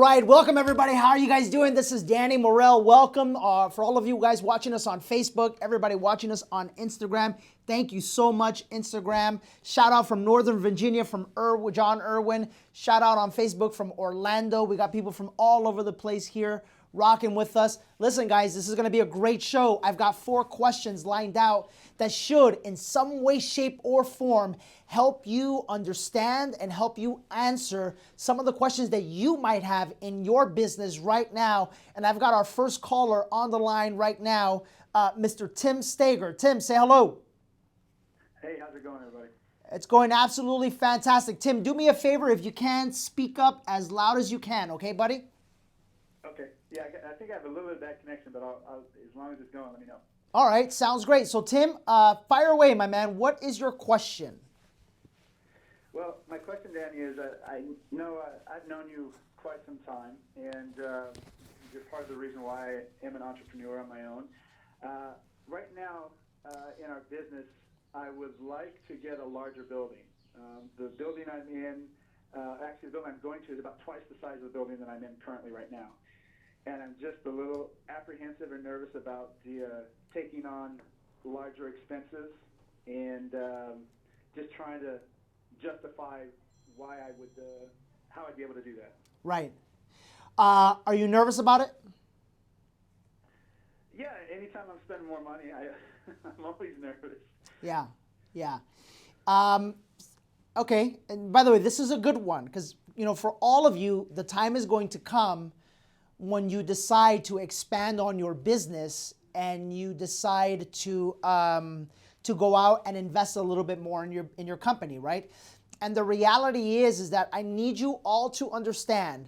right, welcome everybody. How are you guys doing? This is Danny Morel. Welcome for all of you guys watching us on Facebook, everybody watching us on Instagram. Thank you so much, Instagram. Shout out from Northern Virginia, from John Irwin. Shout out on Facebook from Orlando. We got people from all over the place here rocking with us. Listen, guys, this is going to be a great show. I've got 4 questions lined out that should, in some way, shape, or form, help you understand and help you answer some of the questions that you might have in your business right now. And I've got our first caller on the line right now, Mr. Tim Stager. Tim, say hello. Hey, how's it going, everybody? It's going absolutely fantastic. Tim, do me a favor. If you can, speak up as loud as you can. Okay, buddy? Okay. Yeah, I think I have a little bit of bad connection, but as long as it's going, let me know. All right, sounds great. So, Tim, fire away, my man. What is your question? Well, my question, Danny, is I know I've known you quite some time, and you're part of the reason why I am an entrepreneur on my own. Right now, in our business, I would like to get a larger building. The building I'm in, actually the building I'm going to is about twice the size of the building that I'm in currently right now. And I'm just a little apprehensive or nervous about taking on larger expenses and just trying to justify why I would, how I'd be able to do that. Right. Are you nervous about it? Yeah, anytime I'm spending more money, I'm always nervous. Yeah, yeah. Okay, and by the way, this is a good one because, you know, for all of you, the time is going to come when you decide to expand on your business and you decide to go out and invest a little bit more in your company, right? And the reality is that I need you all to understand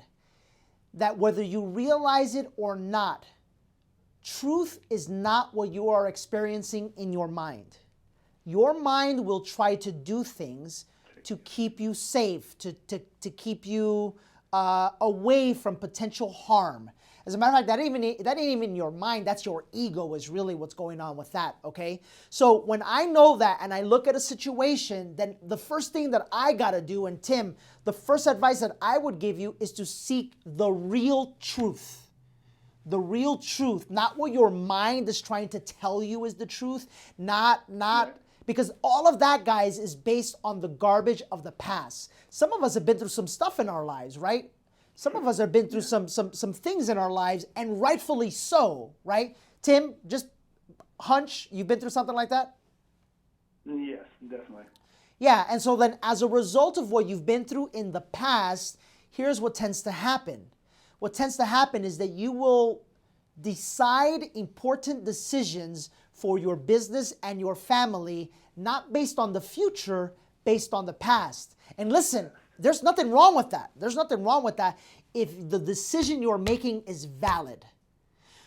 that whether you realize it or not, truth is not what you are experiencing in your mind. Your mind will try to do things to keep you safe, to keep you away from potential harm. As a matter of fact, that ain't even your mind. That's your ego is really what's going on with that, okay? So when I know that and I look at a situation, then the first thing that I got to do, and Tim, the first advice that I would give you is to seek the real truth. The real truth, not what your mind is trying to tell you is the truth, because all of that, guys, is based on the garbage of the past. Some of us have been through some stuff in our lives, right? Some of us have been through some things in our lives, and rightfully so, right? Tim, just hunch, you've been through something like that? Yes, definitely. Yeah, and so then as a result of what you've been through in the past, here's what tends to happen. What tends to happen is that you will decide important decisions for your business and your family, not based on the future, based on the past. And listen, there's nothing wrong with that. There's nothing wrong with that if the decision you're making is valid.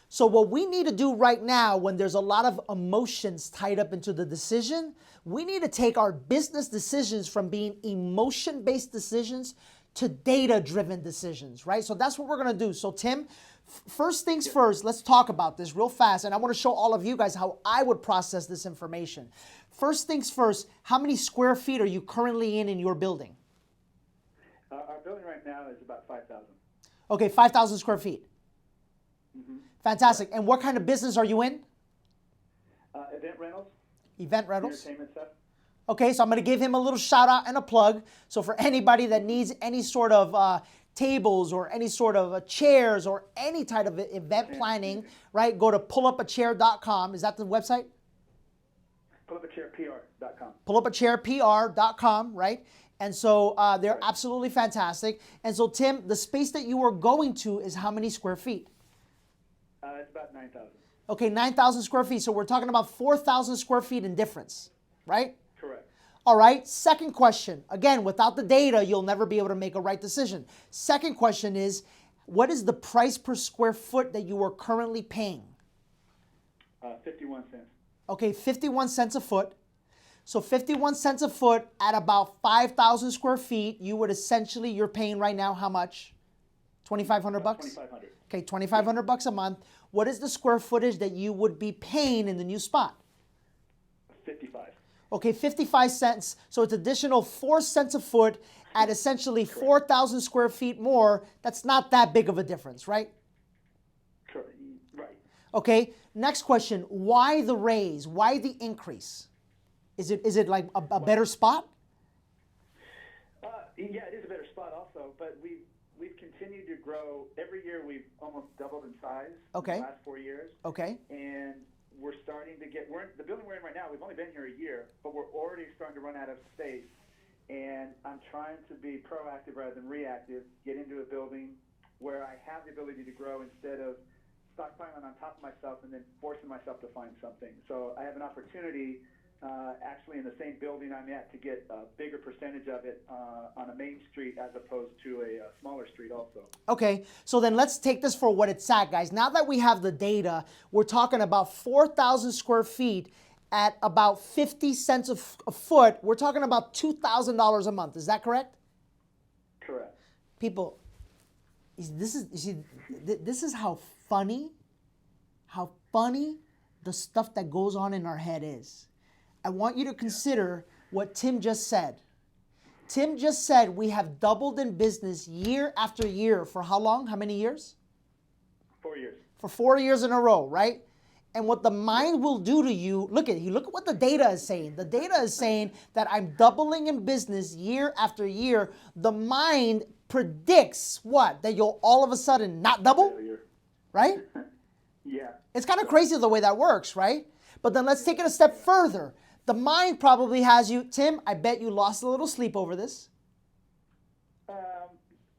So what we need to do right now, when there's a lot of emotions tied up into the decision, we need to take our business decisions from being emotion-based decisions to data-driven decisions, right? So that's what we're gonna do. So Tim, first things first, let's talk about this real fast. And I wanna show all of you guys how I would process this information. First things first, how many square feet are you currently in your building? Our building right now is about 5,000. Okay, 5,000 square feet. Mm-hmm. Fantastic. And what kind of business are you in? Event rentals. Event rentals. Entertainment stuff. Okay, so I'm going to give him a little shout out and a plug. So for anybody that needs any sort of tables or any sort of chairs or any type of event planning, right, go to pullupachair.com. Is that the website? Pullupachairpr.com. Pullupachairpr.com, right? And so they're absolutely fantastic. And so, Tim, the space that you are going to is how many square feet? It's about 9,000. Okay, 9,000 square feet. So we're talking about 4,000 square feet in difference, right? Correct. All right, second question. Again, without the data, you'll never be able to make a right decision. Second question is, what is the price per square foot that you are currently paying? 51 cents. Okay, 51 cents a foot. So 51 cents a foot at about 5,000 square feet, you're paying right now how much? 2,500 bucks? 2,500. Okay, 2,500 bucks a month. What is the square footage that you would be paying in the new spot? 55. Okay, 55 cents. So it's additional 4 cents a foot. at essentially 4,000 square feet more, that's not that big of a difference, right? Correct. Right. Okay, next question. Why the raise? Why the increase? Is it like a better spot? Yeah, it is a better spot also, but we've continued to grow. Every year we've almost doubled in size in the last 4 years. Okay. And we're starting to get, the building we're in right now, we've only been here a year, but we're already starting to run out of space. And I'm trying to be proactive rather than reactive, get into a building where I have the ability to grow instead of stockpiling on top of myself and then forcing myself to find something. So I have an opportunity actually in the same building I'm at to get a bigger percentage of it on a main street as opposed to a smaller street also. Okay, so then let's take this for what it's at, guys. Now that we have the data, we're talking about 4,000 square feet at about 50 cents a foot. We're talking about $2,000 a month. Is that correct? Correct. People, this is how funny the stuff that goes on in our head is. I want you to consider what Tim just said. Tim just said we have doubled in business year after year for how long? How many years? 4 years. For 4 years in a row, right? And what the mind will do to you, look at what the data is saying. The data is saying that I'm doubling in business year after year. The mind predicts what? That you'll all of a sudden not double? Failure. Right? Yeah. It's kind of crazy the way that works, right? But then let's take it a step further. The mind probably has you, Tim, I bet you lost a little sleep over this.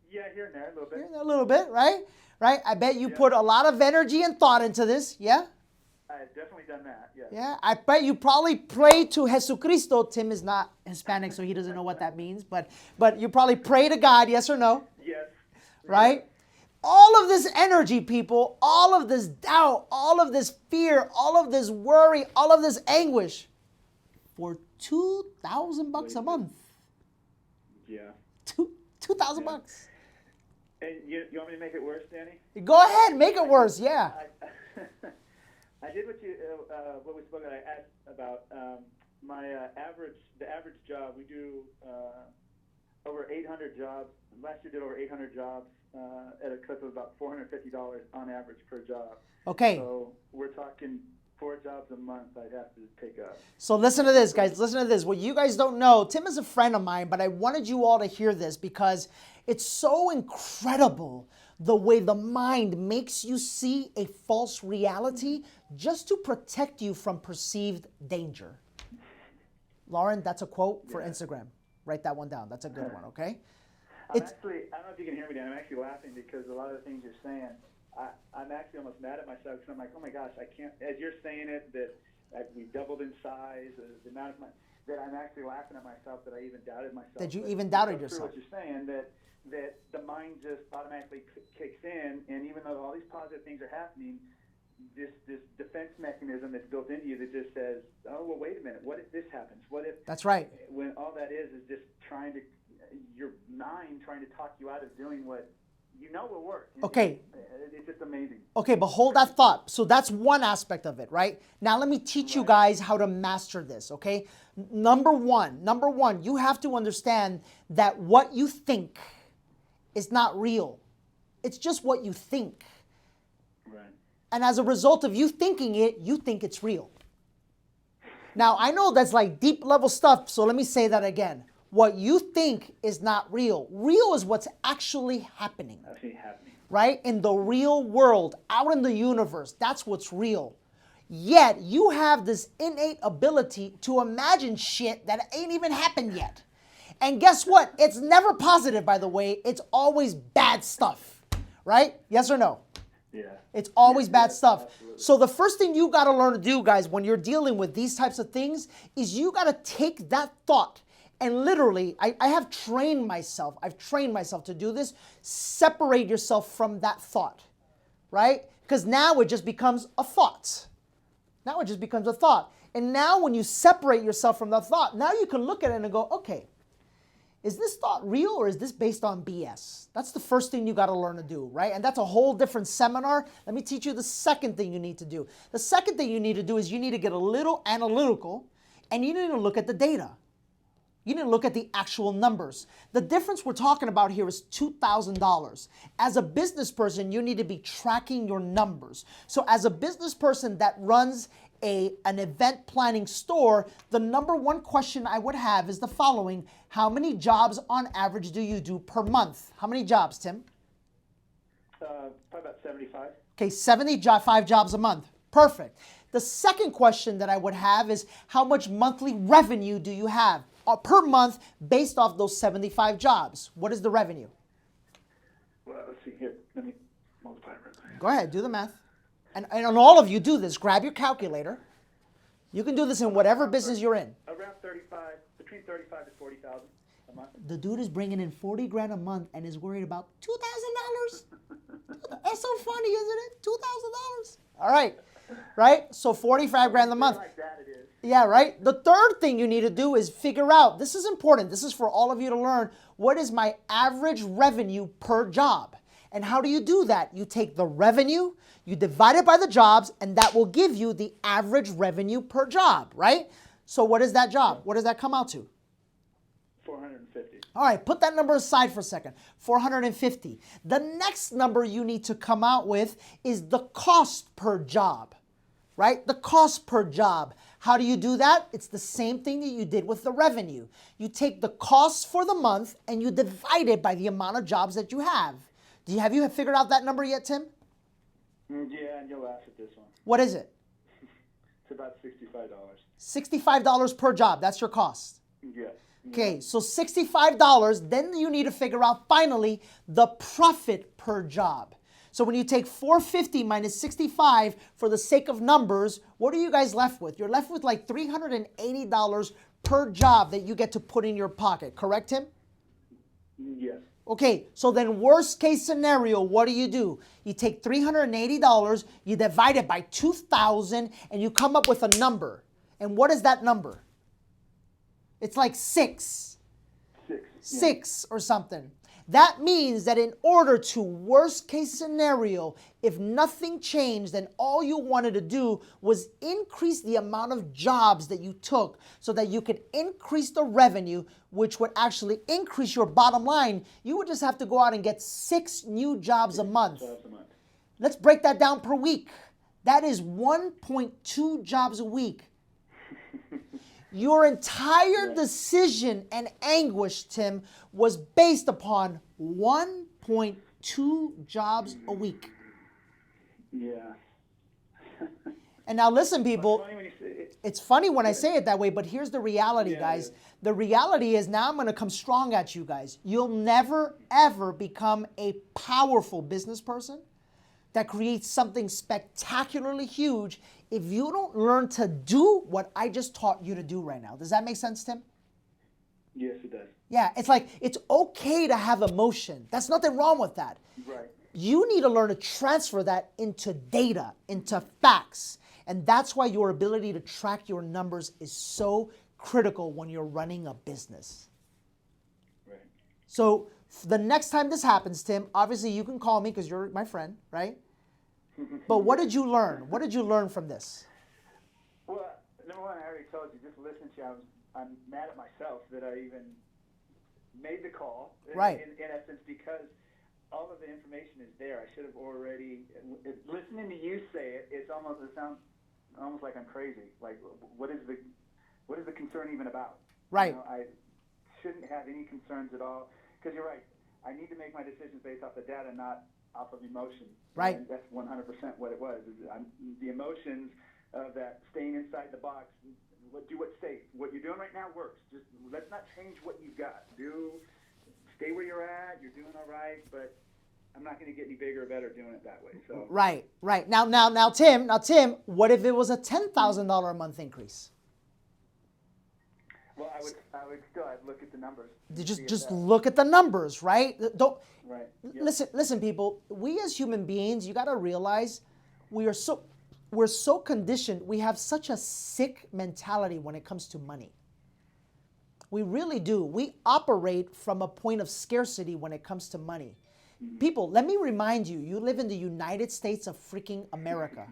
Yeah, here and there, a little bit. Here and there, a little bit, right? Right? I bet you put a lot of energy and thought into this, yeah? I've definitely done that, yes. Yeah, I bet you probably prayed to Jesucristo. Tim is not Hispanic, so he doesn't know what that means, but you probably pray to God, yes or no? Yes. Right? All of this energy, people, all of this doubt, all of this fear, all of this worry, all of this anguish for $2,000 a month. Yeah. $2,000. And you want me to make it worse, Danny? Go ahead, make it worse, yeah. I did what we spoke about. I asked about the average job. We do over 800 jobs. Last year did over 800 jobs at a clip of about $450 on average per job. Okay. So we're talking 4 jobs a month I'd have to pick up. So listen to this, guys. Listen to this. What you guys don't know, Tim is a friend of mine, but I wanted you all to hear this because it's so incredible the way the mind makes you see a false reality just to protect you from perceived danger. Lauren, that's a quote for Instagram. Write that one down. That's a good one, okay? I don't know if you can hear me, Dan. I'm actually laughing because a lot of the things you're saying, I'm actually almost mad at myself because I'm like, oh my gosh, I can't, as you're saying it, that we doubled in size, the amount of money, that I'm actually laughing at myself that I even doubted myself. That you even doubted yourself. What you're saying, that the mind just automatically kicks in, and even though all these positive things are happening, this defense mechanism that's built into you that just says, oh, well, wait a minute, what if this happens? What if... That's right. When all that is just your mind trying to talk you out of doing what you know will work. Okay. It's just amazing. Okay, but hold that thought. So that's one aspect of it, right? Now let me teach you guys how to master this, okay? Number one, you have to understand that what you think is not real. It's just what you think. Right. And as a result of you thinking it, you think it's real. Now, I know that's like deep level stuff, so let me say that again. What you think is not real. Real is what's actually happening. Right? In the real world, out in the universe, that's what's real. Yet, you have this innate ability to imagine shit that ain't even happened yet. And guess what? It's never positive, by the way. It's always bad stuff. Right? Yes or no? Yeah. It's always bad stuff. Absolutely. So the first thing you got to learn to do, guys, when you're dealing with these types of things, is you got to take that thought and literally, I have trained myself. I've trained myself to do this. Separate yourself from that thought, right? Because now it just becomes a thought. Now it just becomes a thought. And now when you separate yourself from the thought, now you can look at it and go, okay, is this thought real or is this based on BS? That's the first thing you got to learn to do, right? And that's a whole different seminar. Let me teach you the second thing you need to do. The second thing you need to do is you need to get a little analytical and you need to look at the data. You need to look at the actual numbers. The difference we're talking about here is $2,000. As a business person, you need to be tracking your numbers. So as a business person that runs an event planning store, the number one question I would have is the following. How many jobs on average do you do per month? How many jobs, Tim? Probably about 75. Okay, 75 jobs a month. Perfect. The second question that I would have is how much monthly revenue do you have per month based off those 75 jobs? What is the revenue? Well, let's see here. Let me multiply it. Go ahead, do the math. And all of you do this. Grab your calculator. You can do this in whatever business you're in. Around 35, between 35 to 40,000 a month. The dude is bringing in 40 grand a month and is worried about $2,000. That's so funny, isn't it? $2,000. All right, right? So 45 grand a month. Like that it is. Yeah, right? The third thing you need to do is figure out, this is important, this is for all of you to learn, what is my average revenue per job? And how do you do that? You take the revenue, you divide it by the jobs, and that will give you the average revenue per job, right? So what is that job? What does that come out to? 450. All right, put that number aside for a second. 450. The next number you need to come out with is the cost per job, right? The cost per job. How do you do that? It's the same thing that you did with the revenue. You take the cost for the month and you divide it by the amount of jobs that you have. Have you figured out that number yet, Tim? Yeah, and you'll laugh at this one. What is it? It's about $65. $65 per job. That's your cost. Yeah. Okay, so $65, then you need to figure out finally the profit per job. So when you take 450 minus 65 for the sake of numbers, what are you guys left with? You're left with like $380 per job that you get to put in your pocket, correct, Tim? Yes. Okay, so then worst case scenario, what do? You take $380, you divide it by 2,000, and you come up with a number. And what is that number? It's like 6. 6 or something. That means that in order to worst case scenario, if nothing changed, then all you wanted to do was increase the amount of jobs that you took so that you could increase the revenue, which would actually increase your bottom line. You would just have to go out and get 6 new jobs a month. Let's break that down per week. That is 1.2 jobs a week. Your entire decision and anguish, Tim, was based upon 1.2 jobs a week. Yeah. And now listen, people, it's funny when I say it that way, but here's the reality, guys. The reality is now I'm going to come strong at you guys. You'll never, ever become a powerful business person that creates something spectacularly huge if you don't learn to do what I just taught you to do right now. Does that make sense, Tim? Yes, it does. Yeah, it's like it's okay to have emotion. There's nothing wrong with that. Right. You need to learn to transfer that into data, into facts. And that's why your ability to track your numbers is so critical when you're running a business. Right. So the next time this happens, Tim, obviously you can call me because you're my friend, right? But what did you learn? What did you learn from this? Well, number one, I already told you, just listening to you, I'm mad at myself that I even made the call. Right. In essence, because all of the information is there. I should have already, listening to you say it, it sounds almost like I'm crazy. Like, what is the concern even about? Right. You know, I shouldn't have any concerns at all. Because you're right. I need to make my decisions based off the data, not off of emotion. Right. And that's 100% what it was. The emotions of that staying inside the box. Do what stays. What you're doing right now works. Just let's not change what you've got. Stay where you're at. You're doing all right, but I'm not going to get any bigger or better doing it that way. So. Right. Now, Tim. What if it was a $10,000 a month increase? Well, I'd look at the numbers. Just look at the numbers, right? Don't. Right. Yep. Listen, people. We as human beings, you got to realize, we're so conditioned. We have such a sick mentality when it comes to money. We really do. We operate from a point of scarcity when it comes to money. People, let me remind you, you live in the United States of freaking America.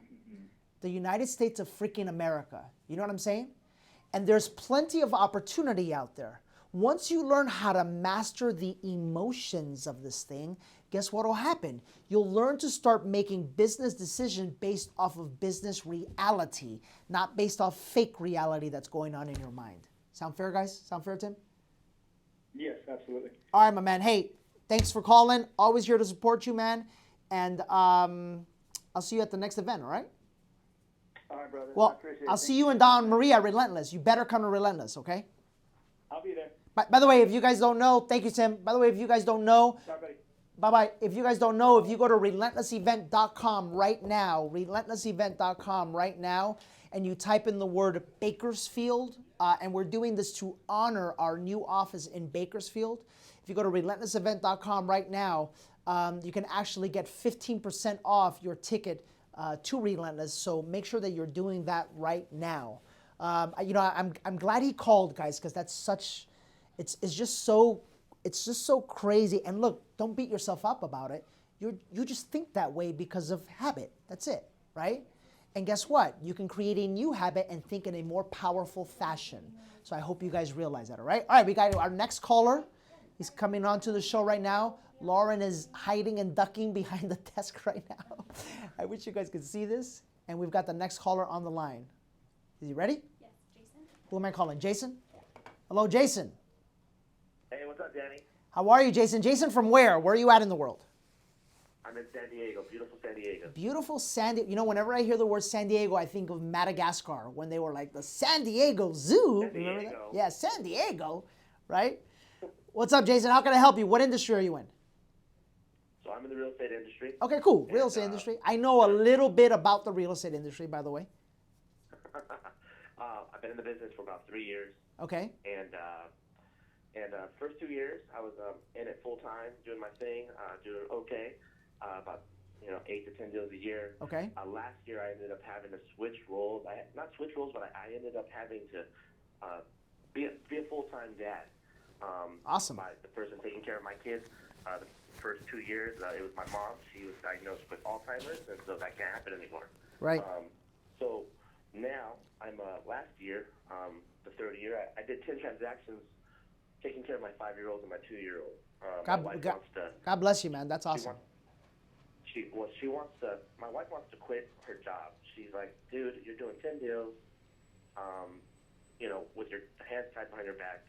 The United States of freaking America. You know what I'm saying? And there's plenty of opportunity out there. Once you learn how to master the emotions of this thing, guess what will happen? You'll learn to start making business decisions based off of business reality, not based off fake reality that's going on in your mind. Sound fair, guys? Sound fair, Tim? Yes, absolutely. All right, my man. Hey, thanks for calling. Always here to support you, man. And I'll see you at the next event, all right? All right, brother. I Well, appreciate it. I'll Thank see you and Don Marie at Relentless. You better come to Relentless, okay? I'll be there. By the way, if you guys don't know, thank you, Tim. By the way, if you guys don't know, Sorry, buddy. bye-bye. If you guys don't know, if you go to relentlessevent.com right now, relentlessevent.com right now, and you type in the word Bakersfield, and we're doing this to honor our new office in Bakersfield. If you go to relentlessevent.com right now, you can actually get 15% off your ticket to Relentless. So make sure that you're doing that right now. I'm glad he called, guys, because that's such, it's just so crazy. And look, don't beat yourself up about it. You just think that way because of habit. That's it, right? And guess what? You can create a new habit and think in a more powerful fashion. So I hope you guys realize that, all right? All right, we got our next caller. He's coming on to the show right now. Lauren is hiding and ducking behind the desk right now. I wish you guys could see this. And we've got the next caller on the line. Is he ready? Yes, Jason. Who am I calling? Jason? Hello, Jason. Hey, what's up, Danny? How are you, Jason? Jason from where? Where are you at in the world? I'm in San Diego, beautiful San Diego. Beautiful San Diego. You know, whenever I hear the word San Diego, I think of Madagascar when they were like the San Diego Zoo. San Remember that? Diego. Yeah, San Diego, right? What's up, Jason? How can I help you? What industry are you in? So I'm in the real estate industry. Okay, cool. Real And, estate industry. I know a little bit about the real estate industry, by the way. I've been in the business for about 3 years, Okay. and first 2 years I was in it full time, doing my thing, doing okay, about 8 to 10 deals a year. Okay. Last year I ended up having to switch roles. Not switch roles, but I ended up having to be a full time dad. Awesome. The person taking care of my kids. The first 2 years, it was my mom. She was diagnosed with Alzheimer's, and so that can't happen anymore. Right. So now I'm last year, the third year, I did 10 transactions, taking care of my 5-year-old and my 2-year-old. God bless you, man. That's awesome. My wife wants to quit her job. She's like, dude, you're doing 10 deals, with your hands tied behind your back.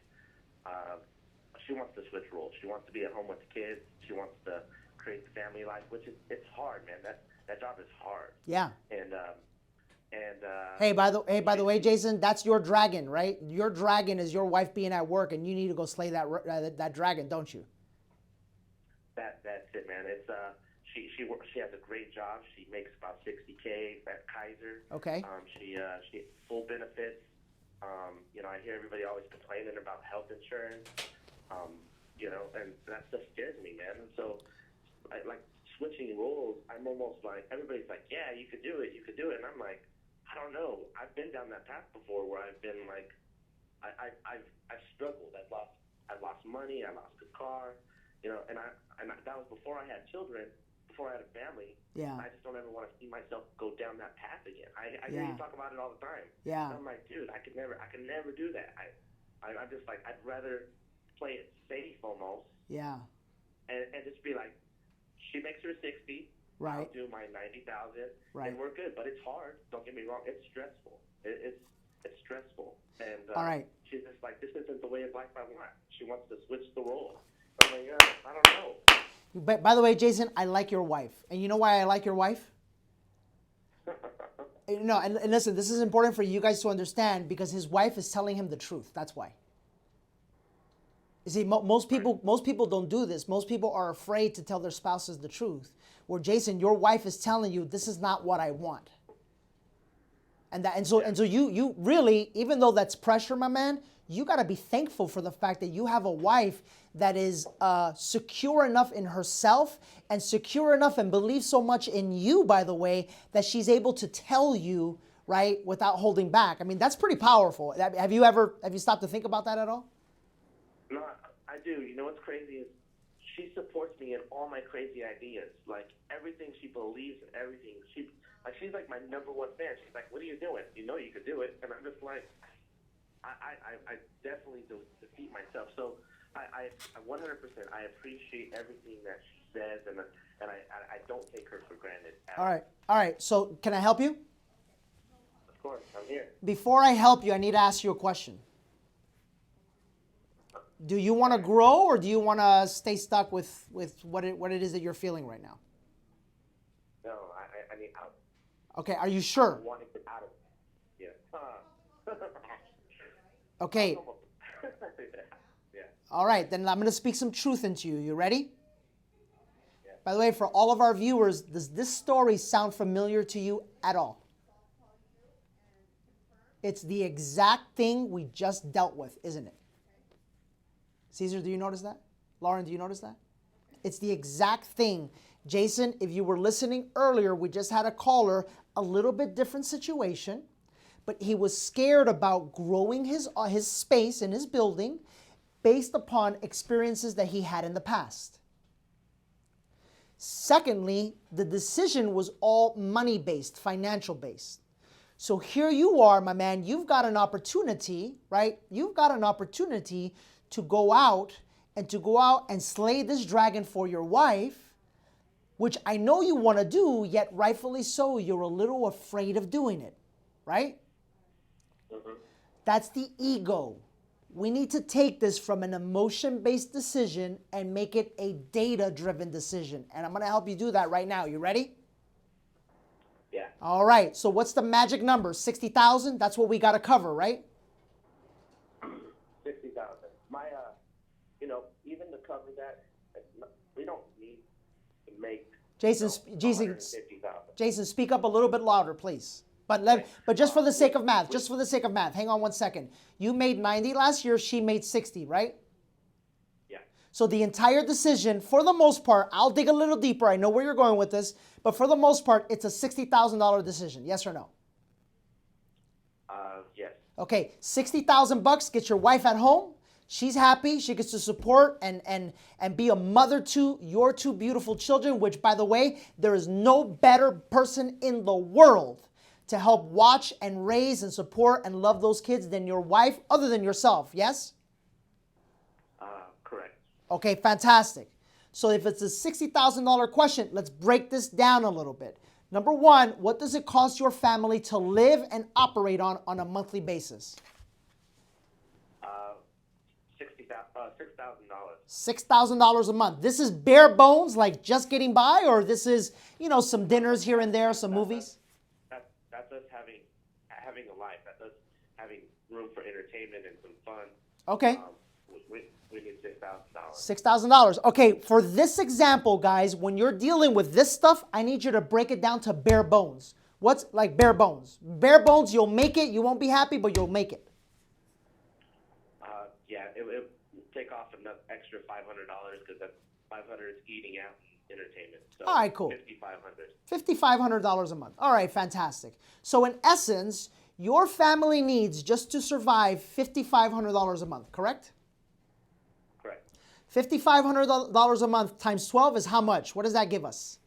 She wants to switch roles. She wants to be at home with the kids. She wants to create the family life, which it's hard, man. That job is hard. Yeah. And Hey, by the way, Jason, that's your dragon, right? Your dragon is your wife being at work, and you need to go slay that dragon, don't you? that's it, man. It's she works. She has a great job. She makes about $60K at Kaiser. Okay. She full benefits. I hear everybody always complaining about health insurance. And that stuff scares me, man. And so, like switching roles, I'm almost like everybody's like, yeah, you could do it, and I'm like, I don't know. I've been down that path before where I've been like, I've struggled. I've lost money. I lost a car. And that was before I had children, before I had a family. Yeah. I just don't ever want to see myself go down that path again. I hear you talk about it all the time. Yeah. And I'm like, dude, I could never do that. I'm just like, I'd rather play it safe almost. Yeah. And just be like, she makes her 60. Right. I'll do my 90,000. Right. And we're good. But it's hard. Don't get me wrong. It's stressful. It's stressful. And All right. she's just like, this isn't the way of life I want. She wants to switch the role. I'm like, I don't know. But by the way, Jason, I like your wife. And you know why I like your wife? No, and listen, this is important for you guys to understand because his wife is telling him the truth. That's why. You see, most people don't do this. Most people are afraid to tell their spouses the truth. Where Jason, your wife is telling you, this is not what I want. And so you really, even though that's pressure, my man, you got to be thankful for the fact that you have a wife that is secure enough in herself and secure enough and believes so much in you, by the way, that she's able to tell you, right, without holding back. I mean, that's pretty powerful. Have you stopped to think about that at all? No, I do. You know what's crazy is she supports me in all my crazy ideas. Like everything she believes in, everything. She's like my #1 fan. She's like, what are you doing? You know you could do it. And I'm just like, I definitely defeat myself. So I 100%, I appreciate everything that she says, and I don't take her for granted. All right. So can I help you? Of course, I'm here. Before I help you, I need to ask you a question. Do you want to grow, or do you want to stay stuck with what it is that you're feeling right now? No, I need out. Okay, are you sure? I want to get out of it. Yeah. Okay. Yeah. All right, then I'm going to speak some truth into you. You ready? Yeah. By the way, for all of our viewers, does this story sound familiar to you at all? It's the exact thing we just dealt with, isn't it? Caesar, do you notice that? Lauren, do you notice that? It's the exact thing. Jason, if you were listening earlier, we just had a caller, a little bit different situation, but he was scared about growing his space in his building based upon experiences that he had in the past. Secondly, the decision was all money-based, financial-based. So here you are, my man, you've got an opportunity, right? You've got an opportunity to go out and slay this dragon for your wife, which I know you want to do, yet rightfully so, you're a little afraid of doing it, right? Mm-hmm. That's the ego. We need to take this from an emotion-based decision and make it a data-driven decision. And I'm going to help you do that right now. You ready? Yeah. All right. So what's the magic number? 60,000? That's what we got to cover, right? 60,000. My, even to cover that, we don't need to make. Jason, 150,000. speak up a little bit louder, please. But just for the sake of math, hang on 1 second. You made 90 last year, she made 60, right? Yeah. So the entire decision, for the most part, I'll dig a little deeper. I know where you're going with this, but for the most part, it's a $60,000 decision. Yes or no? Yes. Okay, $60,000 gets your wife at home. She's happy. She gets to support and be a mother to your two beautiful children, which, by the way, there is no better person in the world to help watch and raise and support and love those kids than your wife, other than yourself, yes? Correct. Okay, fantastic. So if it's a $60,000 question, let's break this down a little bit. Number one, what does it cost your family to live and operate on a monthly basis? $6,000. $6,000 a month. This is bare bones, like just getting by, or this is, some dinners here and there, some movies? That's us having a life. That's us having room for entertainment and some fun. Okay. We need $6,000. $6,000. Okay, for this example, guys, when you're dealing with this stuff, I need you to break it down to bare bones. What's like bare bones? Bare bones, you'll make it. You won't be happy, but you'll make it. Yeah, it would take off another extra $500 because that $500 is eating out and entertainment. So all right, cool. $5,500. $5,500 a month. All right, fantastic. So in essence, your family needs just to survive $5,500 a month, correct? Correct. $5,500 a month times 12 is how much? What does that give us?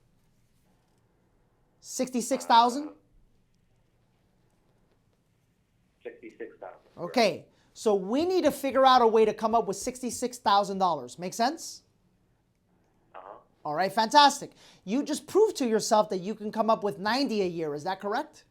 66,000? 66,000. Okay. So we need to figure out a way to come up with $66,000. Make sense? Uh-huh. All right, fantastic. You just proved to yourself that you can come up with 90 a year. Is that correct?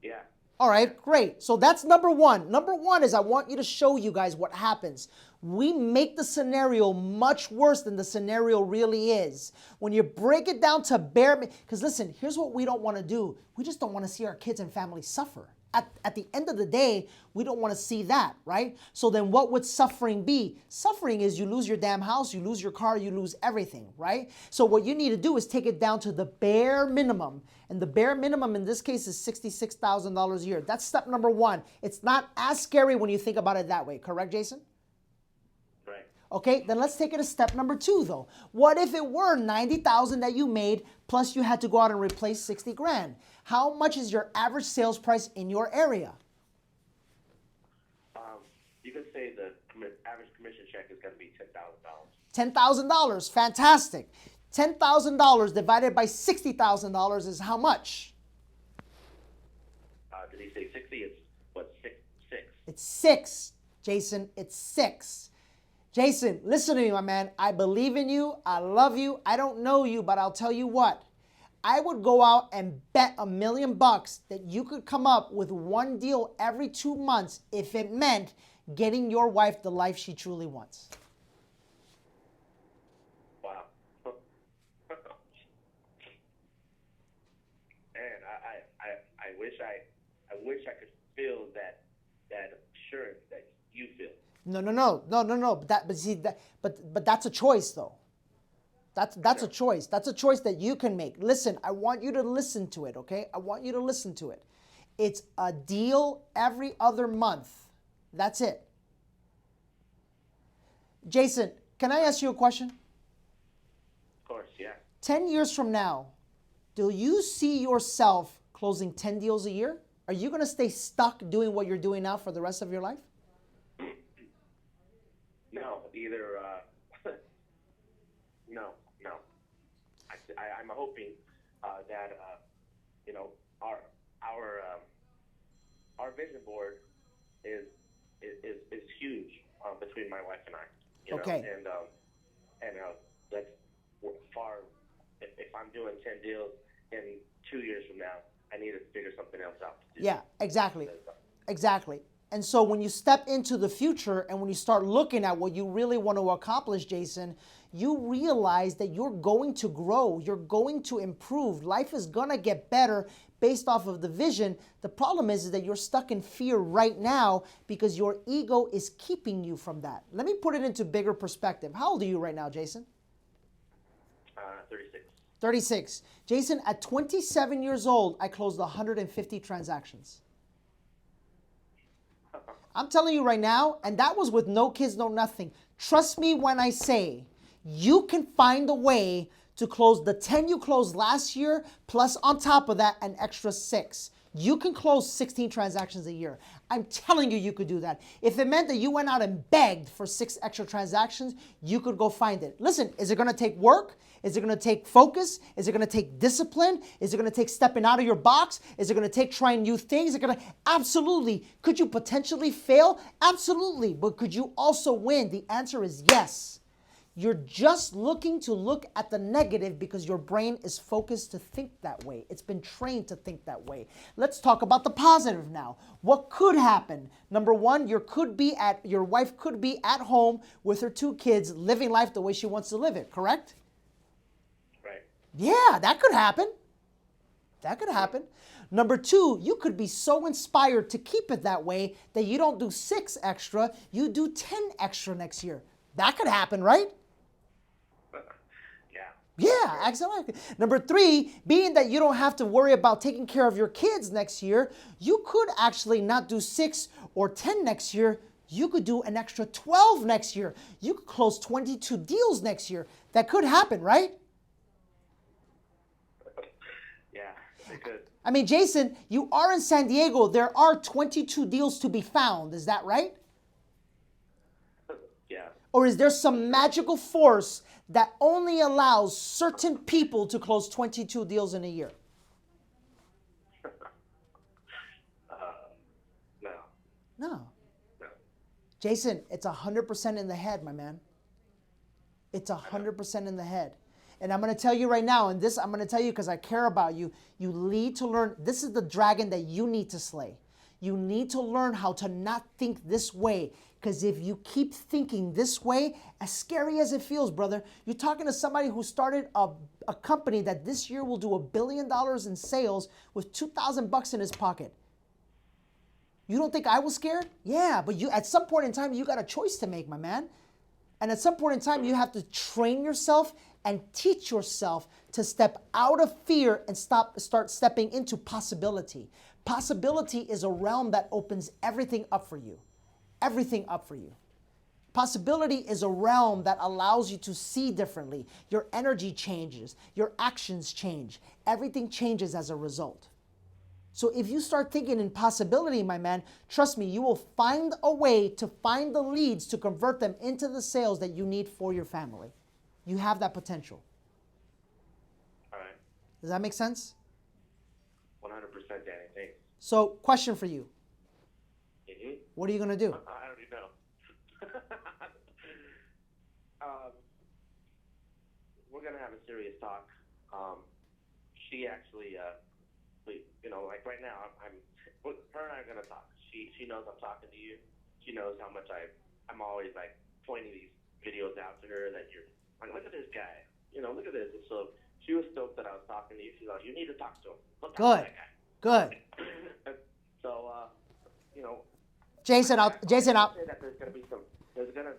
Yeah. All right, great. So that's number one. Number one is I want you to show you guys what happens. We make the scenario much worse than the scenario really is. When you break it down to bare, because listen, here's what we don't want to do. We just don't want to see our kids and family suffer. At the end of the day, we don't want to see that, right? So then what would suffering be? Suffering is you lose your damn house, you lose your car, you lose everything, right? So what you need to do is take it down to the bare minimum. And the bare minimum in this case is $66,000 a year. That's step number one. It's not as scary when you think about it that way. Correct, Jason? Right. Okay, then let's take it to step number two, though. What if it were $90,000 that you made, plus you had to go out and replace 60 grand? How much is your average sales price in your area? You could say the average commission check is going to be $10,000. $10,000, fantastic. $10,000 divided by $60,000 is how much? Did he say 60? It's what, It's 6, Jason. It's 6. Jason, listen to me, my man. I believe in you. I love you. I don't know you, but I'll tell you what. I would go out and bet $1 million that you could come up with one deal every 2 months if it meant getting your wife the life she truly wants. Wow. Man, I wish I could feel that assurance that you feel. No. But that's a choice, though. That's a choice. That's a choice that you can make. Listen, I want you to listen to it, okay? I want you to listen to it. It's a deal every other month. That's it. Jason, can I ask you a question? Of course, yeah. 10 years from now, do you see yourself closing 10 deals a year? Are you going to stay stuck doing what you're doing now for the rest of your life? No, either. No. I'm hoping that our vision board is huge between my wife and I. Okay. And that's far. If I'm doing 10 deals in 2 years from now, I need to figure something else out to do. Yeah, exactly. Exactly. And so when you step into the future and when you start looking at what you really want to accomplish, Jason, you realize that you're going to grow, you're going to improve. Life is going to get better based off of the vision. The problem is that you're stuck in fear right now because your ego is keeping you from that. Let me put it into bigger perspective. How old are you right now, Jason? 36. 36. Jason, at 27 years old, I closed 150 transactions. I'm telling you right now, and that was with no kids, no nothing. Trust me when I say you can find a way to close the 10 you closed last year, plus on top of that, an extra 6. You can close 16 transactions a year. I'm telling you, you could do that. If it meant that you went out and begged for 6 extra transactions, you could go find it. Listen, is it going to take work? Is it going to take focus? Is it going to take discipline? Is it going to take stepping out of your box? Is it going to take trying new things? Is it going to? Absolutely. Could you potentially fail? Absolutely. But could you also win? The answer is yes. You're just looking to look at the negative because your brain is focused to think that way. It's been trained to think that way. Let's talk about the positive now. What could happen? Number one, your wife could be at home with her 2 kids, living life the way she wants to live it, correct? Right. Yeah, that could happen. That could happen. Number 2, you could be so inspired to keep it that way that you don't do 6 extra, you do 10 extra next year. That could happen, right? Yeah, absolutely. Number 3, being that you don't have to worry about taking care of your kids next year, you could actually not do 6 or 10 next year. You could do an extra 12 next year. You could close 22 deals next year. That could happen, right? Yeah, it could. I mean, Jason, you are in San Diego. There are 22 deals to be found. Is that right? Yeah. Or is there some magical force that only allows certain people to close 22 deals in a year? No. No. No. Jason, it's 100% in the head, my man. It's 100% in the head. And I'm going to tell you right now, and this I'm going to tell you because I care about you, you need to learn, this is the dragon that you need to slay. You need to learn how to not think this way. Because if you keep thinking this way, as scary as it feels, brother, you're talking to somebody who started a company that this year will do $1 billion in sales with $2,000 in his pocket. You don't think I was scared? Yeah, but you at some point in time, you got a choice to make, my man. And at some point in time, you have to train yourself and teach yourself to step out of fear and start stepping into possibility. Possibility is a realm that opens everything up for you. Everything up for you. Possibility is a realm that allows you to see differently. Your energy changes. Your actions change. Everything changes as a result. So if you start thinking in possibility, my man, trust me, you will find a way to find the leads to convert them into the sales that you need for your family. You have that potential. All right. Does that make sense? 100%, Danny. Thanks. So, question for you. Mm-hmm. What are you gonna do? I already know. We're gonna have a serious talk. She actually, like right now, her and I are gonna talk. She knows I'm talking to you. She knows how much I'm always like pointing these videos out to her that you're like, look at this guy. Look at this. And so she was stoked that I was talking to you. She's like, you need to talk to him. Look out for that guy. Good. So, Jason, I'll out. say that there's gonna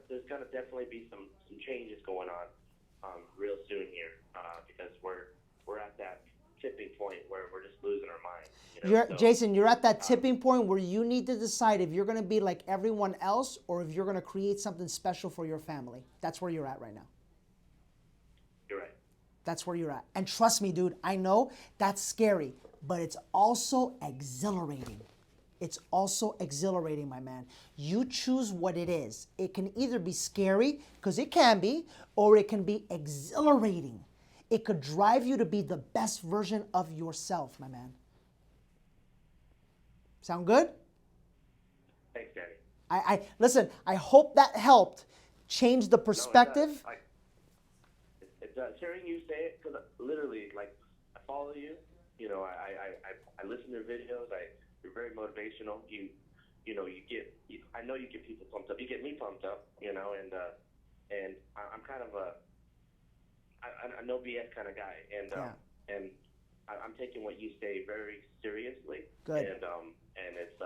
definitely be some changes going on real soon here because we're at that tipping point where we're just losing our minds. Jason, you're at that tipping point where you need to decide if you're going to be like everyone else or if you're going to create something special for your family. That's where you're at right now. You're right. That's where you're at. And trust me, dude, I know that's scary, but it's also exhilarating. It's also exhilarating, my man. You choose what it is. It can either be scary, because it can be, or it can be exhilarating. It could drive you to be the best version of yourself, my man. Sound good? Thanks, Danny. Listen, I hope that helped change the perspective. No, it does. Hearing you say it, because literally, like, I follow you. I listen to your videos. You're very motivational. I know you get people pumped up. You get me pumped up. And I'm kind of a no BS kind of guy, and I'm taking what you say very seriously. Good. And it's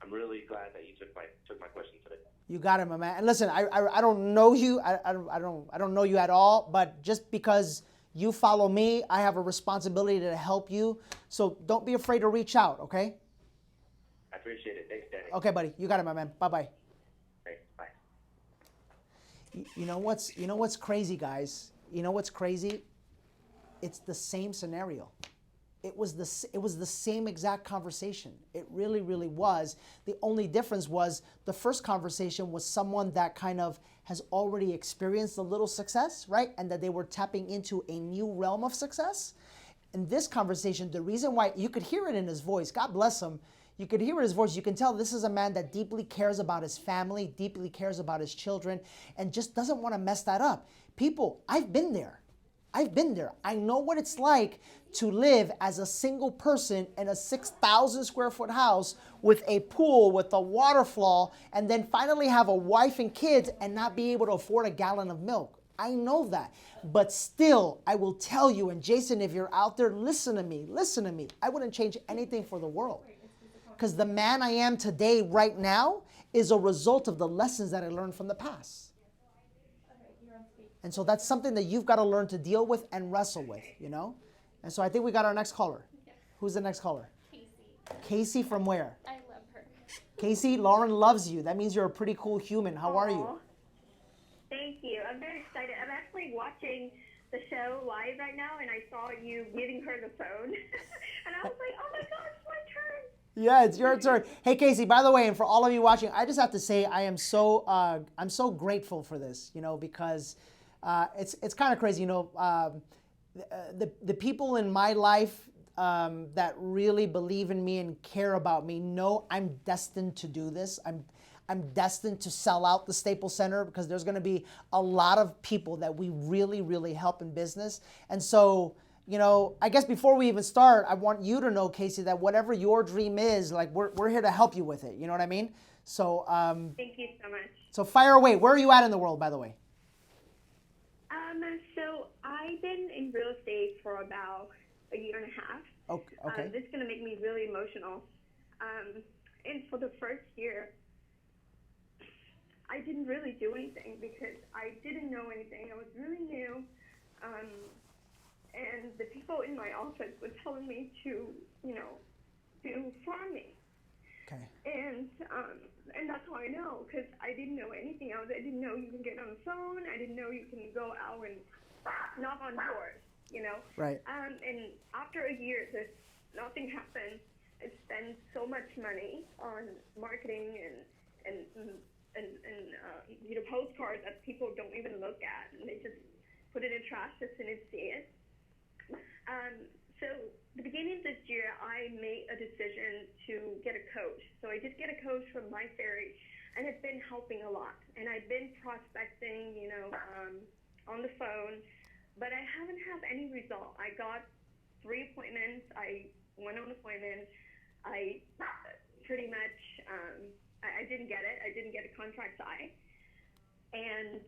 I'm really glad that you took my question today. You got it, my man. And listen, I don't know you. I don't know you at all. But just because you follow me, I have a responsibility to help you. So don't be afraid to reach out. Okay. I appreciate it. Thanks, Danny. Okay, buddy. You got it, my man. Bye-bye. Thanks. Bye. You know what's crazy, guys? You know what's crazy? It's the same scenario. It was the same exact conversation. It really, really was. The only difference was the first conversation was someone that kind of has already experienced a little success, right? And that they were tapping into a new realm of success. In this conversation, the reason why you could hear it in his voice, God bless him, you could hear in his voice, you can tell this is a man that deeply cares about his family, deeply cares about his children, and just doesn't want to mess that up. People, I've been there. I know what it's like to live as a single person in a 6,000 square foot house with a pool, with a waterfall, and then finally have a wife and kids and not be able to afford a gallon of milk. I know that. But still, I will tell you, and Jason, if you're out there, listen to me. I wouldn't change anything for the world. Because the man I am today, right now, is a result of the lessons that I learned from the past. And so that's something that you've got to learn to deal with and wrestle with, And so I think we got our next caller. Yes. Who's the next caller? Casey. Casey from where? I love her. Casey, Lauren loves you. That means you're a pretty cool human. How are you? Thank you. I'm very excited. I'm actually watching the show live right now, and I saw you giving her the phone. And I was like, oh my gosh, it's my turn. Yeah, it's your turn. Hey, Casey, by the way, and for all of you watching, I just have to say I'm so grateful for this, because it's kind of crazy, the people in my life that really believe in me and care about me know I'm destined to do this. I'm destined to sell out the Staples Center because there's going to be a lot of people that we really, really help in business. And so, I guess before we even start, I want you to know, Casey, that whatever your dream is, like we're here to help you with it. You know what I mean? So thank you so much. So fire away. Where are you at in the world, by the way? So I've been in real estate for about a year and a half. Okay. This is going to make me really emotional. And for the first year, I didn't really do anything because I didn't know anything. I was really new. And the people in my office were telling me to farm me. Okay. And that's how I know, because I didn't know anything else. I didn't know you can get on the phone. I didn't know you can go out and knock on doors, Right. And after a year, nothing happened. I spent so much money on marketing and postcards that people don't even look at, and they just put it in trash as soon as they see it. So the beginning of this year, I made a decision to get a coach. So I did get a coach from My Ferry, and it's been helping a lot. And I've been prospecting, on the phone, but I haven't had any result. I got 3 appointments. I went on appointments. I pretty much, I didn't get it. I didn't get a contract signed. And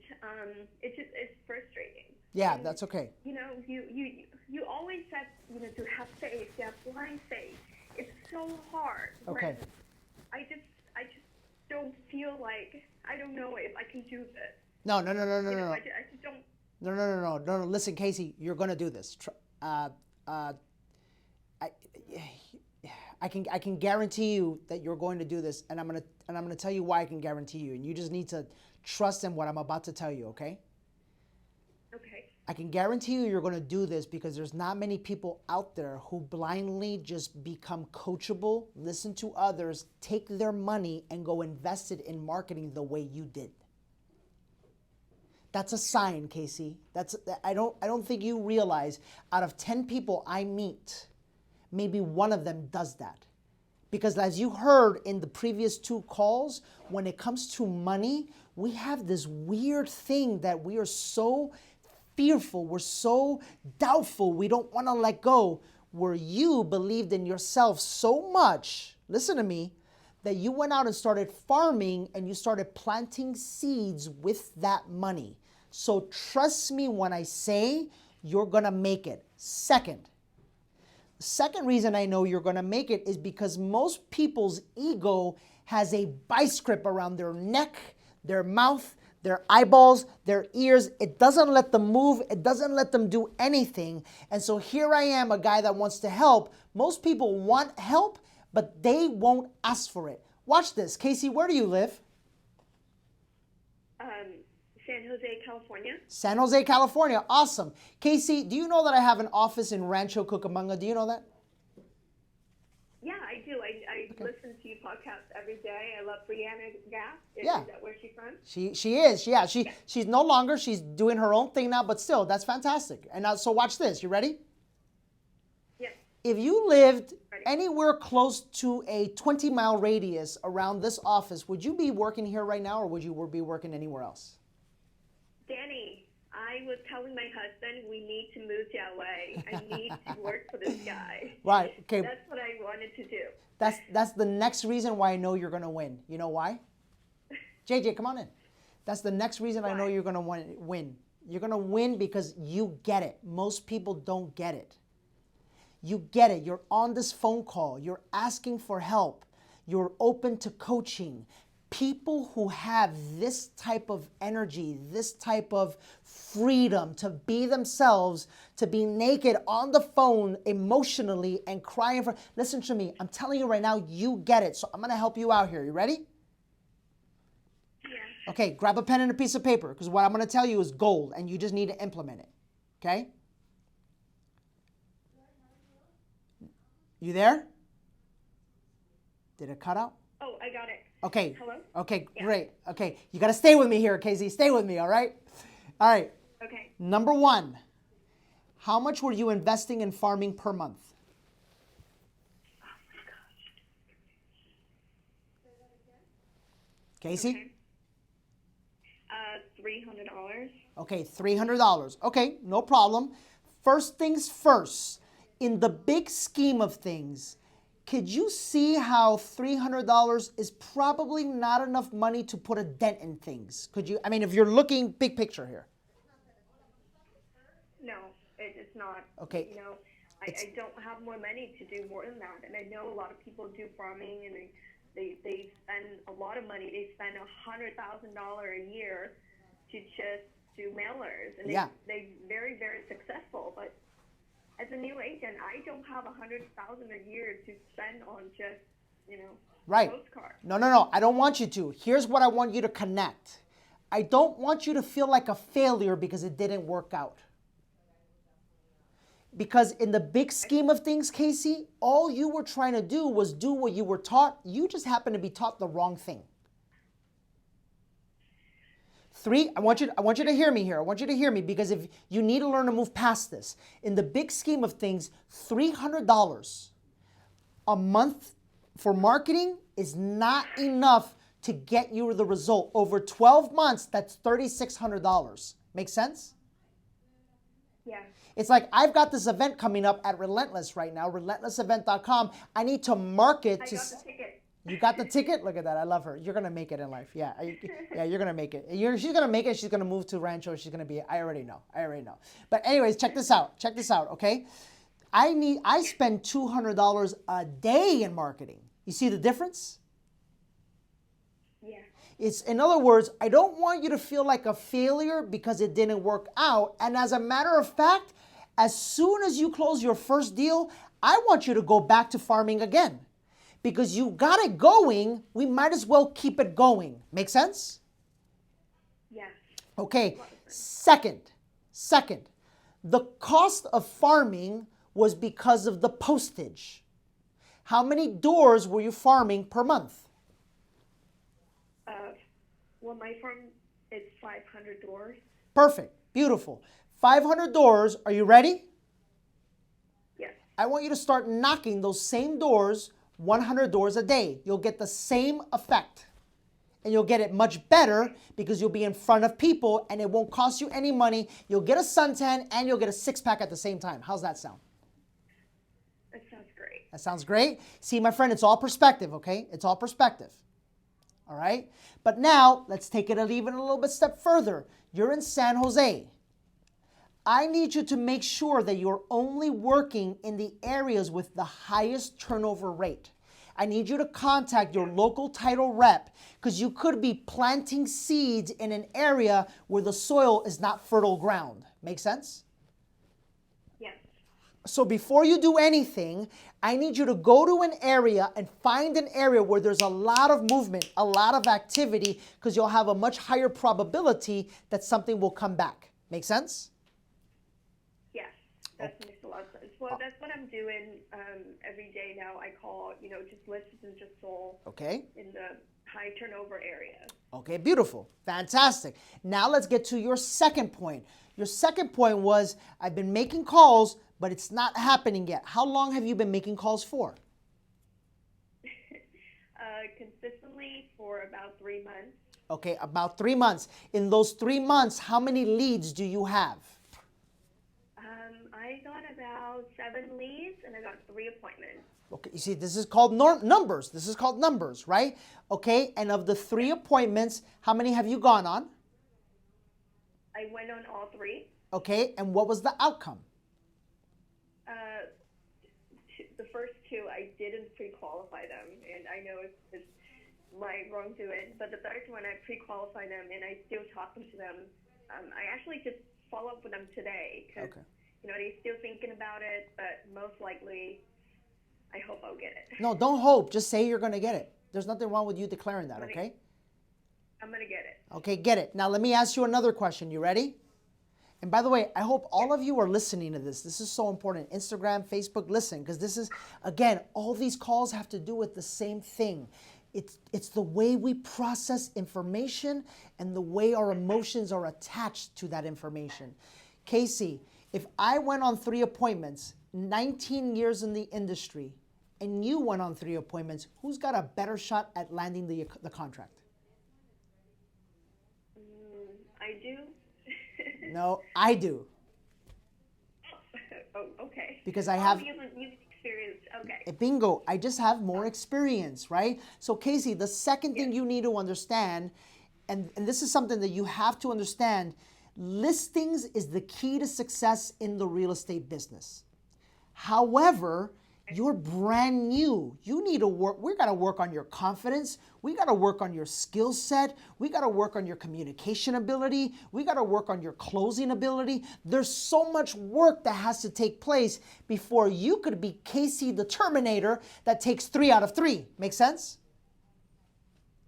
it's frustrating. Yeah, And, that's okay. You always said, to have faith, to have blind faith. It's so hard. Okay. I just don't feel like, I don't know if I can do this. No. I just don't. No. Listen, Casey, you're gonna do this. I can guarantee you that you're going to do this, and I'm gonna tell you why I can guarantee you, and you just need to trust in what I'm about to tell you, okay? Okay. I can guarantee you you're going to do this because there's not many people out there who blindly just become coachable, listen to others, take their money and go invest it in marketing the way you did. That's a sign, Casey. I don't think you realize out of 10 people I meet, maybe one of them does that. Because as you heard in the previous 2 calls, when it comes to money, we have this weird thing that we are so fearful, we're so doubtful, we don't want to let go, where you believed in yourself so much, listen to me, that you went out and started farming and you started planting seeds with that money. So trust me when I say you're going to make it. Second reason I know you're going to make it is because most people's ego has a vice grip around their neck, their mouth, their eyeballs, their ears. It doesn't let them move. It doesn't let them do anything. And so here I am, a guy that wants to help. Most people want help, but they won't ask for it. Watch this. Casey, where do you live? San Jose, California. San Jose, California. Awesome. Casey, do you know that I have an office in Rancho Cucamonga? Do you know that? Yeah, I do. I listen to your podcast every day. I love Brianna Gass. Is that where she's from? She is. Yeah. She's no longer. She's doing her own thing now, but still, that's fantastic. And now, so watch this. You ready? Yes. If you lived anywhere close to a 20-mile radius around this office, would you be working here right now, or would you be working anywhere else? Danny, I was telling my husband we need to move to LA. I need to work for this guy. Right. Okay. That's what I wanted to do. That's the next reason why I know you're going to win. You know why? JJ, come on in. That's the next reason I know you're going to win. You're going to win because you get it. Most people don't get it. You get it. You're on this phone call. You're asking for help. You're open to coaching. People who have this type of energy, this type of freedom to be themselves, to be naked on the phone emotionally and crying for, listen to me, I'm telling you right now, you get it. So I'm going to help you out here. You ready? Yeah. Okay, grab a pen and a piece of paper because what I'm going to tell you is gold and you just need to implement it. Okay? You there? Did it cut out? Oh, I got it. Okay. Hello? Okay, Yeah. great. Okay, you got to stay with me here, Casey. Stay with me, all right? All right. Okay. Number 1, how much were you investing in farming per month? Oh my gosh. Casey? $300. Okay, $300. Okay, no problem. First things first, in the big scheme of things, could you see how $300 is probably not enough money to put a dent in things? Could you, I mean, if you're looking big picture here. No, it's not. Okay. I don't have more money to do more than that. And I know a lot of people do farming and they spend a lot of money. They spend $100,000 a year to just do mailers. And they're very, very successful. But as a new agent, I don't have $100,000 a year to spend on just, Right. postcards. No. I don't want you to. Here's what I want you to connect. I don't want you to feel like a failure because it didn't work out. Because in the big scheme of things, Casey, all you were trying to do was do what you were taught. You just happened to be taught the wrong thing. I want you to hear me here. I want you to hear me because if you need to learn to move past this. In the big scheme of things, $300 a month for marketing is not enough to get you the result. Over 12 months, that's $3,600. Make sense? Yeah. It's like I've got this event coming up at Relentless right now, relentlessevent.com. I need to market I to. got the ticket. You got the ticket? Look at that. I love her. You're going to make it in life. Yeah. Yeah, you're going to make it. She's going to make it. She's going to move to Rancho. She's going to be, I already know. But anyways, check this out, okay? I spend $200 a day in marketing. You see the difference? Yeah. It's, in other words, I don't want you to feel like a failure because it didn't work out. And as a matter of fact, as soon as you close your first deal, I want you to go back to farming again. Because you got it going, we might as well keep it going. Make sense? Yes. Okay, second, the cost of farming was because of the postage. How many doors were you farming per month? Well, my farm is 500 doors. Perfect, beautiful. 500 doors, are you ready? Yes. I want you to start knocking those same doors 100 doors a day. You'll get the same effect. And you'll get it much better because you'll be in front of people and it won't cost you any money. You'll get a suntan and you'll get a six-pack at the same time. How's that sound? That sounds great. That sounds great. See, my friend, it's all perspective, okay? It's all perspective. All right? But now, let's take it even a little bit step further. You're in San Jose. I need you to make sure that you're only working in the areas with the highest turnover rate. I need you to contact your local title rep because you could be planting seeds in an area where the soil is not fertile ground. Make sense? Yes. So before you do anything, I need you to go to an area and find an area where there's a lot of movement, a lot of activity, because you'll have a much higher probability that something will come back. Make sense? That makes a lot of sense. Well, that's what I'm doing every day now. I call, just listed and just sold in the high turnover area. Okay, beautiful. Fantastic. Now let's get to your second point. Your second point was, I've been making calls, but it's not happening yet. How long have you been making calls for? Consistently for about 3 months. Okay, about 3 months. In those 3 months, how many leads do you have? I got about 7 leads and I got 3 appointments. Okay, you see, this is called numbers. This is called numbers, right? Okay, and of the 3 appointments, how many have you gone on? I went on all 3. Okay, and what was the outcome? The first 2, I didn't pre-qualify them, and I know it's my wrongdoing, but the third one, I pre-qualified them, and I still talking to them. I actually just follow up with them today, because they're still thinking about it, but most likely, I hope I'll get it. No, don't hope. Just say you're going to get it. There's nothing wrong with you declaring that, okay? I'm going to get it. Okay, get it. Now, let me ask you another question. You ready? And by the way, I hope all of you are listening to this. This is so important. Instagram, Facebook, listen, because this is, again, all these calls have to do with the same thing. It's the way we process information and the way our emotions are attached to that information. Casey, if I went on 3 appointments, 19 years in the industry, and you went on 3 appointments, who's got a better shot at landing the contract? I do. No, I do. Oh, okay. Because I have... You've experienced, okay. Bingo, I just have more experience, right? So Casey, the second thing you need to understand, and this is something that you have to understand, listings is the key to success in the real estate business. However, you're brand new. You need to work, we got to work on your confidence. We got to work on your skill set. We got to work on your communication ability. We got to work on your closing ability. There's so much work that has to take place before you could be Casey the Terminator that takes 3 out of 3. Make sense?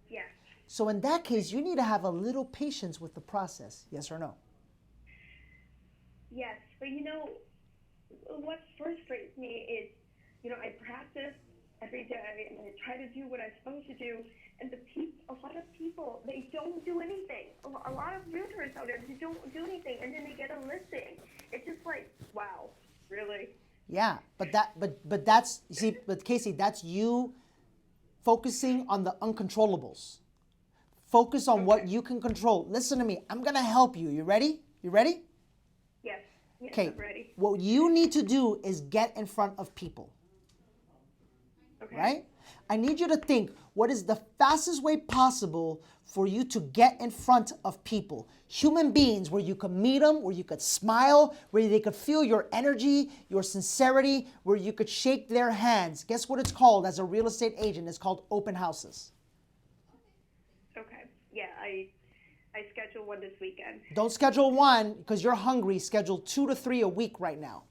Yes. So in that case, you need to have a little patience with the process. Yes or no? Yes, but what frustrates me is, I practice every day, and I try to do what I'm supposed to do. And a lot of people, they don't do anything. A lot of realtors out there, they don't do anything, and then they get a listing. It's just like, wow, really? Yeah, but that's, you see, but Casey, that's you focusing on the uncontrollables. Focus on what you can control. Listen to me. I'm gonna help you. You ready? You ready? Yes. Yes, Okay. I'm ready. What you need to do is get in front of people. Okay. Right? I need you to think, what is the fastest way possible for you to get in front of people? Human beings, where you could meet them, where you could smile, where they could feel your energy, your sincerity, where you could shake their hands. Guess what it's called as a real estate agent? It's called open houses. Okay. Yeah, I schedule one this weekend. Don't schedule one because you're hungry. Schedule 2 to 3 a week right now.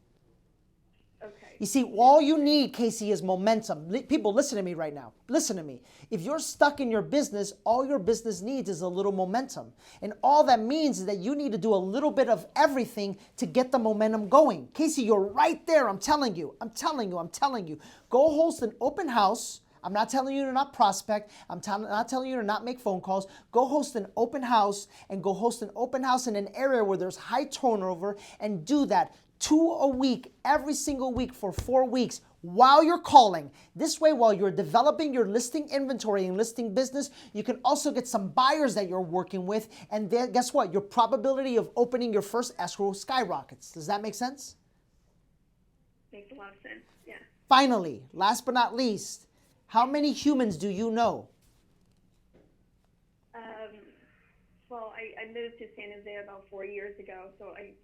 Okay. You see, all you need, Casey, is momentum. People, listen to me right now. Listen to me. If you're stuck in your business, all your business needs is a little momentum. And all that means is that you need to do a little bit of everything to get the momentum going. Casey, you're right there. I'm telling you. I'm telling you. I'm telling you. Go host an open house. I'm not telling you to not prospect. I'm not telling you to not make phone calls. Go host an open house and go host an open house in an area where there's high turnover and do that 2 a week, every single week for 4 weeks while you're calling. This way, while you're developing your listing inventory and listing business, you can also get some buyers that you're working with. And then guess what? Your probability of opening your first escrow skyrockets. Does that make sense? Makes a lot of sense. Yeah. Finally, last but not least, how many humans do you know? Well, I moved to San Jose about 4 years ago, so I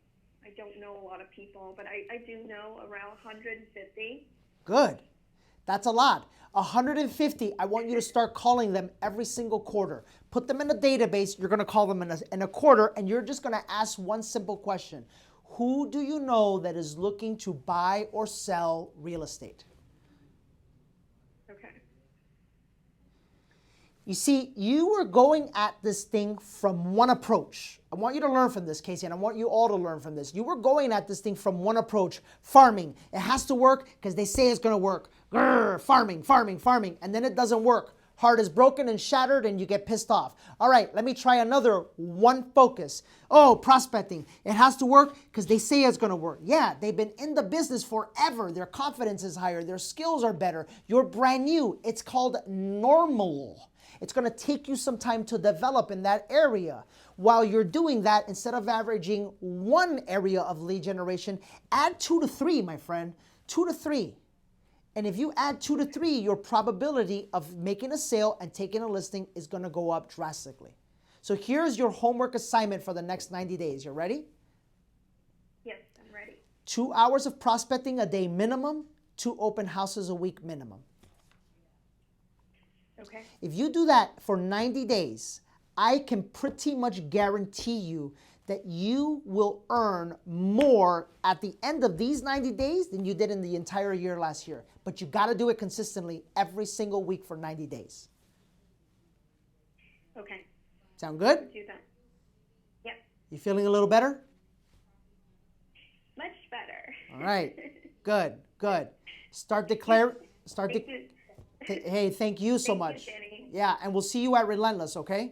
don't know a lot of people, but I do know around 150. Good. That's a lot. 150, I want you to start calling them every single quarter. Put them in a database. You're going to call them in a quarter, and you're just going to ask one simple question. Who do you know that is looking to buy or sell real estate? Okay. You see, you were going at this thing from one approach. I want you to learn from this, Casey, and I want you all to learn from this. You were going at this thing from one approach, farming. It has to work because they say it's going to work. Grr, farming, farming, farming, and then it doesn't work. Heart is broken and shattered and you get pissed off. All right, let me try another one focus. Oh, prospecting. It has to work because they say it's going to work. Yeah, they've been in the business forever. Their confidence is higher. Their skills are better. You're brand new. It's called normal. It's going to take you some time to develop in that area. While you're doing that, instead of averaging one area of lead generation, add 2 to 3, my friend. 2 to 3. And if you add 2 to 3, your probability of making a sale and taking a listing is going to go up drastically. So here's your homework assignment for the next 90 days. You ready? Yes, I'm ready. 2 hours of prospecting a day minimum, 2 open houses a week minimum. Okay. If you do that for 90 days, I can pretty much guarantee you that you will earn more at the end of these 90 days than you did in the entire year last year. But you got to do it consistently every single week for 90 days. Okay. Sound good? I'll do that. Yep. You feeling a little better? Much better. All right. Good, good. Hey, thank you so much. Thank you, Danny. Yeah, and we'll see you at Relentless, okay?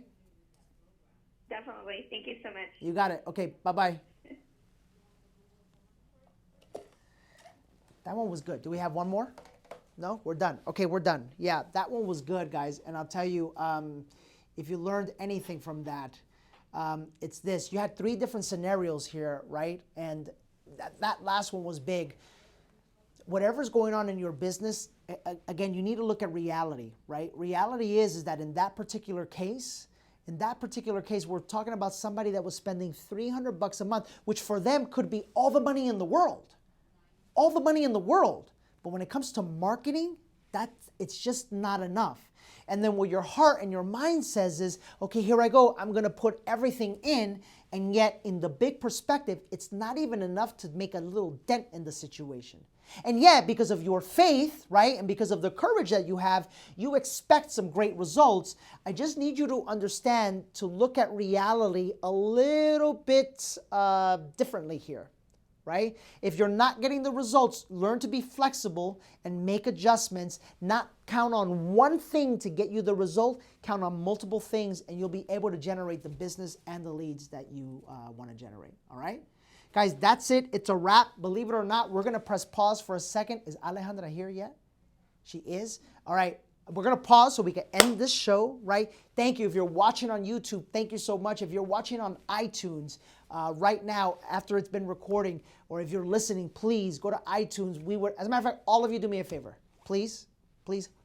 Definitely. Thank you so much. You got it. Okay, bye-bye. That one was good. Do we have one more? No? We're done. Okay, we're done. Yeah, that one was good, guys. And I'll tell you, if you learned anything from that, it's this. You had 3 different scenarios here, right? And that last one was big. Whatever's going on in your business, again, you need to look at reality, right? Reality is that in that particular case, we're talking about somebody that was spending $300 a month, which for them could be all the money in the world. All the money in the world. But when it comes to marketing, it's just not enough. And then what your heart and your mind says is, okay, here I go. I'm going to put everything in. And yet in the big perspective, it's not even enough to make a little dent in the situation. And yet, because of your faith, right, and because of the courage that you have, you expect some great results. I just need you to understand, to look at reality a little bit differently here. right? If you're not getting the results, learn to be flexible and make adjustments. Not count on one thing to get you the result. Count on multiple things, and you'll be able to generate the business and the leads that you want to generate, all right? Guys, that's it. It's a wrap. Believe it or not, we're going to press pause for a second. Is Alejandra here yet? She is. All right. We're going to pause so we can end this show, right? Thank you. If you're watching on YouTube, thank you so much. If you're watching on iTunes right now after it's been recording, or if you're listening, please go to iTunes. As a matter of fact, all of you do me a favor. Please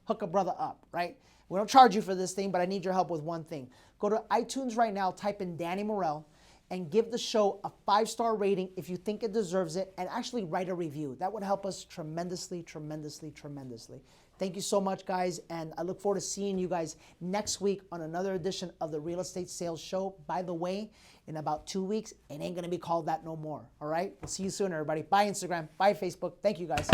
hook a brother up, right? We don't charge you for this thing, but I need your help with one thing. Go to iTunes right now, type in Danny Morel, and give the show a 5-star rating if you think it deserves it, and actually write a review. That would help us tremendously, tremendously, tremendously. Thank you so much, guys, and I look forward to seeing you guys next week on another edition of the Real Estate Sales Show. By the way, in about 2 weeks, it ain't going to be called that no more, all right? We'll see you soon, everybody. Bye, Instagram. Bye, Facebook. Thank you, guys.